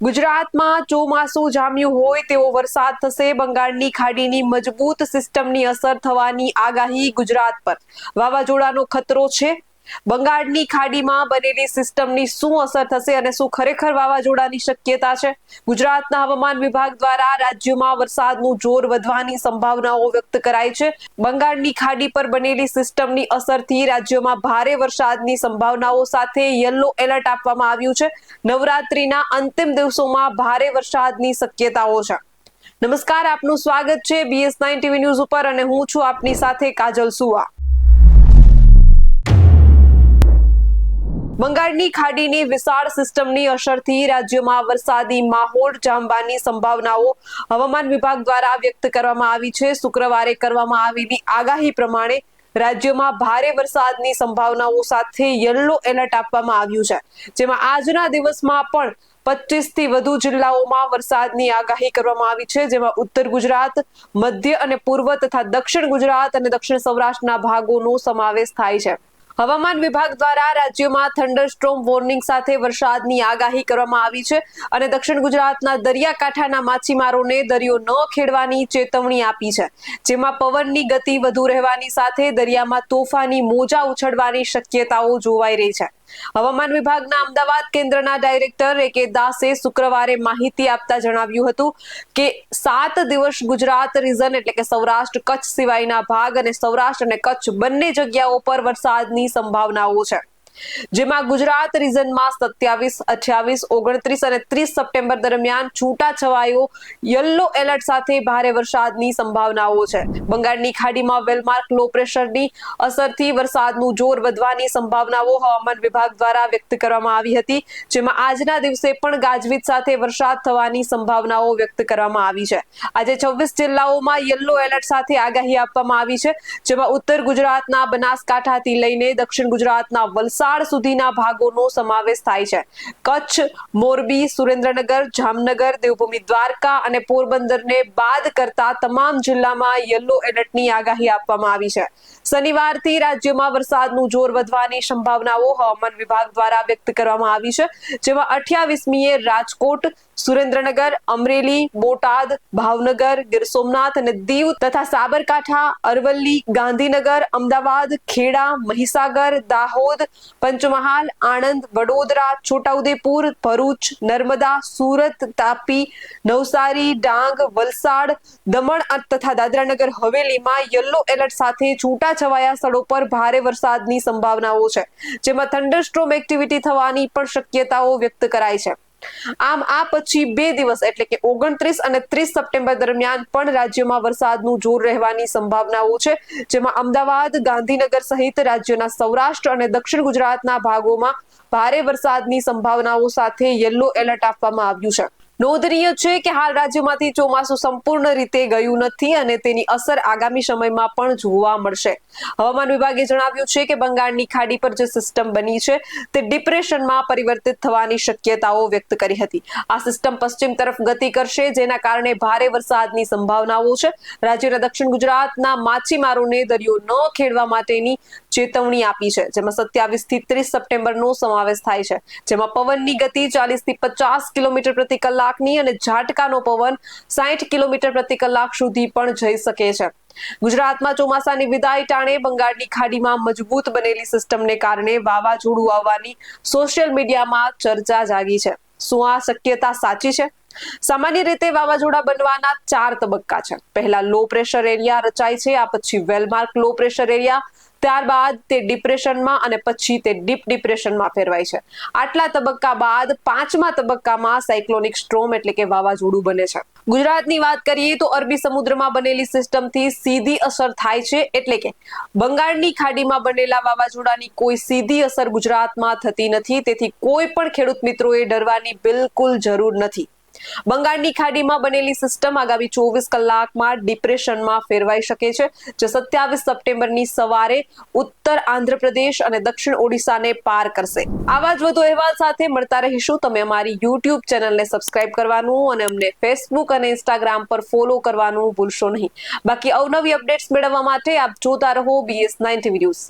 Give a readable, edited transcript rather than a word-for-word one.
ગુજરાતમાં ચોમાસું જામ્યું હોય તેવો વરસાદ થશે. બંગાળની ખાડીની મજબૂત સિસ્ટમની અસર થવાની આગાહી. ગુજરાત પર વાવાઝોડાનો ખતરો છે. બંગાળની ખાડીમાં બનેલી સિસ્ટમની શું અસર થશે અને શું ખરેખર વાવાઝોડાની શક્યતા છે? ગુજરાતના હવામાન વિભાગ દ્વારા રાજ્યમાં વરસાદનું જોર વધવાની સંભાવનાઓ વ્યક્ત કરાઈ છે. બંગાળની ખાડી પર બનેલી સિસ્ટમની અસરથી રાજ્યમાં ભારે વરસાદની સંભાવનાઓ સાથે યલો એલર્ટ આપવામાં આવ્યું છે. નવરાત્રીના અંતિમ દિવસોમાં ભારે વરસાદની શક્યતાઓ છે. નમસ્કાર, આપનું સ્વાગત છે BS9 TV ન્યૂઝ ઉપર અને હું છું આપની સાથે કાજલ સુવા. બંગાળની ખાડીની વિશાળ સિસ્ટમની અસરથી રાજ્યમાં વરસાદી માહોલ જામવાની સંભાવનાઓ હવામાન વિભાગ દ્વારા વ્યક્ત કરવામાં આવી છે. શુક્રવારે કરવામાં આવેલી આગાહી પ્રમાણે રાજ્યમાં ભારે વરસાદની સંભાવનાઓ સાથે યલો એલર્ટ આપવામાં આવ્યું છે, જેમાં આજના દિવસમાં પણ 25 થી વધુ જિલ્લાઓમાં વરસાદની આગાહી કરવામાં આવી છે, જેમાં ઉત્તર ગુજરાત, મધ્ય અને પૂર્વ તથા દક્ષિણ ગુજરાત અને દક્ષિણ સૌરાષ્ટ્રના ભાગોનો સમાવેશ થાય છે. હવામાન વિભાગ દ્વારા રાજ્યમાં થંડરસ્ટોર્મ વોર્નિંગ સાથે વરસાદની આગાહી કરવામાં આવી છે અને દક્ષિણ ગુજરાતના દરિયાકાંઠાના માછીમારોને દરિયો ન ખેડવાની ચેતવણી આપી છે, જેમાં પવનની ગતિ વધુ રહેવાની સાથે દરિયામાં તોફાની મોજા ઉછળવાની શક્યતાઓ જોવાઈ રહી છે. હવામાન વિભાગના અમદાવાદ કેન્દ્રના ડાયરેક્ટર A.K. દાસે શુક્રવારે માહિતી આપતા જણાવ્યું હતું કે 7 દિવસ ગુજરાત રીઝન એટલે કે સૌરાષ્ટ્ર કચ્છ સિવાયના ભાગ અને સૌરાષ્ટ્ર અને કચ્છ બંને જગ્યાઓ પર વરસાદની સંભાવનાઓ છે, જેમાં ગુજરાત રીઝનમાં 27, 28, 29 અને 30 સપ્ટેમ્બર દરમિયાન છૂટાછવાયો યલો એલર્ટ સાથે ભારે વરસાદની સંભાવનાઓ છે. બંગાળની ખાડીમાં વેલમાર્ક લો પ્રેશરની અસરથી વરસાદનું જોર વધવાની સંભાવનાઓ હવામાન વિભાગ દ્વારા વ્યક્ત કરવામાં આવી હતી, જેમાં આજના દિવસે પણ ગાજવીજ સાથે વરસાદ થવાની સંભાવનાઓ વ્યક્ત કરવામાં આવી છે. આજે 26 જિલ્લાઓમાં યલો એલર્ટ સાથે આગાહી આપવામાં આવી છે, જેમાં ઉત્તર ગુજરાતના બનાસકાંઠાથી લઈને દક્ષિણ ગુજરાતના વલસાડ સુધીના ભાગોનો સમાવેશ થાય છે. કચ્છ, મોરબી, સુરેન્દ્રનગર, જામનગર, દેવભૂમિ દ્વારકા અને પોરબંદરને બાદ કરતા તમામ જિલ્લામાં યલો એલર્ટની આગાહી આપવામાં આવી છે. શનિવારથી રાજ્યમાં વરસાદનું જોર વધવાની સંભાવનાઓ હવામાન વિભાગ દ્વારા વ્યક્ત કરવામાં આવી છે, જેમાં 28મીએ રાજકોટ, સુરેન્દ્રનગર, અમરેલી, બોટાદ, ભાવનગર, ગીર સોમનાથ અને દીવ તથા સાબરકાંઠા, અરવલ્લી, ગાંધીનગર, અમદાવાદ, ખેડા, મહીસાગર, દાહોદ, પંચમહાલ, આણંદ, વડોદરા, છોટાઉદેપુર, ભરૂચ, નર્મદા, સુરત, તાપી, નવસારી, ડાંગ, વલસાડ, દમણ તથા દાદરાનગર હવેલીમાં યલો એલર્ટ સાથે છૂટાછવાયા સ્થળો પર ભારે વરસાદની સંભાવનાઓ છે, જેમાં થંડરસ્ટોર્મ એક્ટિવિટી થવાની પણ શક્યતાઓ વ્યક્ત કરાઈ છે. આમ આ પછી 2 દિવસ એટલે કે 29 અને 30 સપ્ટેમ્બર દરમિયાન પણ રાજ્યમાં વરસાદનું જોર રહેવાની સંભાવનાઓ છે, જેમાં અમદાવાદ, ગાંધીનગર સહિત રાજ્યના સૌરાષ્ટ્ર અને દક્ષિણ ગુજરાતના ભાગોમાં ભારે વરસાદની સંભાવનાઓ સાથે યલો એલર્ટ આપવામાં આવ્યું છે. નોંધનીય છે કે હાલ રાજ્યમાંથી ચોમાસું સંપૂર્ણ રીતે ગયું નથી અને તેની અસર આગામી સમયમાં પણ જોવા મળશે. હવામાન વિભાગે જણાવ્યું છે કે બંગાળની ખાડી પર જે સિસ્ટમ બની છે તે ડિપ્રેશનમાં પરિવર્તિત થવાની શક્યતાઓ વ્યક્ત કરી હતી. આ સિસ્ટમ પશ્ચિમ તરફ ગતિ કરશે, જેના કારણે ભારે વરસાદની સંભાવનાઓ છે. રાજ્યના દક્ષિણ ગુજરાતના માછીમારોને દરિયો ન ખેડવા માટેની ચેતવણી આપી છે, જેમાં 27 થી 30 સપ્ટેમ્બરનો સમાવેશ થાય છે, જેમાં પવનની ગતિ 40 થી 50 કિલોમીટર પ્રતિ કલાકની અને ઝાટકાનો પવન 60 કિલોમીટર પ્રતિ કલાક સુધી પણ જઈ શકે છે. ગુજરાતમાં ચોમાસાની વિદાય ટાણે બંગાળની ખાડીમાં મજબૂત બનેલી સિસ્ટમને કારણે વાવાઝોડું આવવાની સોશિયલ મીડિયામાં ચર્ચા જાગી છે. શું આ શક્યતા સાચી છે? સામાન્ય રીતે વાવાઝોડા બનવાના 4 તબક્કા છે. પહેલા લો પ્રેશર એરિયા રચાય છે, આ પછી વેલમાર્ક લો પ્રેશર એરિયા, ત્યારબાદ તે ડિપ્રેશનમાં અને પછી તે ડીપ ડિપ્રેશનમાં ફેરવાય છે. આટલા તબક્કા બાદ 5મા તબક્કામાં સાયક્લોનિક સ્ટ્રોમ એટલે કે વાવાઝોડું બને છે. ગુજરાતની વાત કરીએ તો અરબી સમુદ્રમાં બનેલી સિસ્ટમથી સીધી અસર થાય છે, એટલે કે બંગાળની ખાડીમાં બનેલા વાવાઝોડાની કોઈ સીધી અસર ગુજરાતમાં થતી નથી. તેથી કોઈ પણ ખેડૂત મિત્રોએ ડરવાની બિલકુલ જરૂર નથી. બંગાળની ખાડીમાં બનેલી સિસ્ટમ આગામી 24 કલાકમાં ડિપ્રેશનમાં ફેરવાઈ શકે છે, જે 27 સપ્ટેમ્બરની સવારે ઉત્તર આંધ્રપ્રદેશ અને દક્ષિણ ઓડિશાને પાર કરશે. આવા જ વધુ અહેવાલ સાથે મળતા રહીશું. તમે અમારી YouTube ચેનલને સબસ્ક્રાઇબ કરવાનું અને અમને Facebook અને Instagram પર ફોલો કરવાનું ભૂલશો નહીં. બાકી અવનવી અપડેટ્સ મેળવવા માટે આપ જોતા રહો BS9 TV ન્યૂઝ.